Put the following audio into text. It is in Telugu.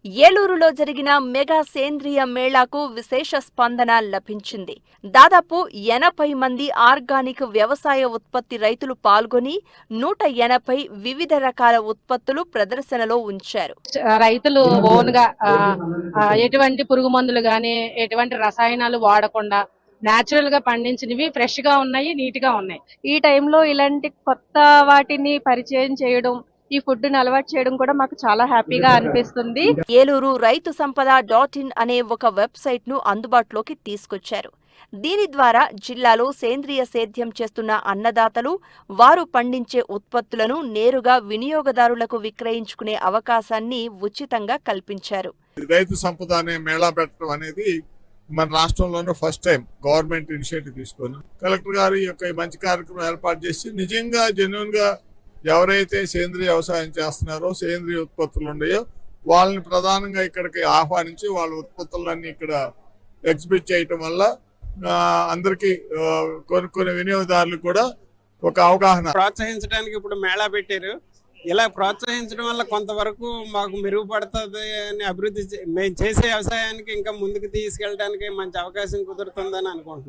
ఏలూరులో జరిగిన మెగా సేంద్రియ మేళాకు విశేష స్పందన లభించింది. దాదాపు 80 మంది ఆర్గానిక్ వ్యవసాయ ఉత్పత్తి రైతులు పాల్గొని 180 వివిధ రకాల ఉత్పత్తులు ప్రదర్శనలో ఉంచారు. రైతులు ఓన్ గా ఎటువంటి పురుగు మందులు గాని ఎటువంటి రసాయనాలు వాడకుండా నేచురల్ గా పండించినవి ఫ్రెష్ గా ఉన్నాయి, నీట్ గా ఉన్నాయి. ఈ టైంలో ఇలాంటి కొత్త వాటిని పరిచయం చేయడం, ఈ ఫుడ్ ని అలవాటు చేయడం కూడా మాకు చాలా హ్యాపీగా అనిపిస్తుంది. ఏలూరు రైతు సంపద .in అనే ఒక వెబ్సైట్ ను అందుబాటులోకి తీసుకొచ్చారు. దీని ద్వారా జిల్లాలో సేంద్రియ సేద్యం చేస్తున్న అన్నదాతలు వారు పండించే ఉత్పత్తులను నేరుగా వినియోగదారులకు విక్రయించుకునే అవకాశాన్ని ఉచితంగా కల్పించారు. రైతు సంపద అనే మేళా పెట్టడం అనేది మన రాష్ట్రంలోనే ఫస్ట్ టైం గవర్నమెంట్ ఇనిషియేటివ్ తీసుకొని కలెక్టర్ గారు ఈ యొక్క మంచి కార్యక్రమం ఏర్పాటు చేసి నిజంగా జెన్యున్ గా ఎవరైతే సేంద్రియ వ్యవసాయం చేస్తున్నారో సేంద్రియ ఉత్పత్తులు ఉన్నాయో వాళ్ళని ప్రధానంగా ఇక్కడికి ఆహ్వానించి వాళ్ళ ఉత్పత్తులన్నీ ఇక్కడ ఎగ్జిబిట్ చేయటం వల్ల అందరికి కొనుక్కునే వినియోగదారులు కూడా ఒక అవగాహన ప్రోత్సహించడానికి ఇప్పుడు మేళా పెట్టారు. ఇలా ప్రోత్సహించడం వల్ల కొంతవరకు మాకు మెరుగుపడుతుంది అని అభివృద్ధి మేము చేసే వ్యవసాయానికి ఇంకా ముందుకు తీసుకెళ్ళడానికి మంచి అవకాశం కుదురుతుందని అనుకుంటున్నాం.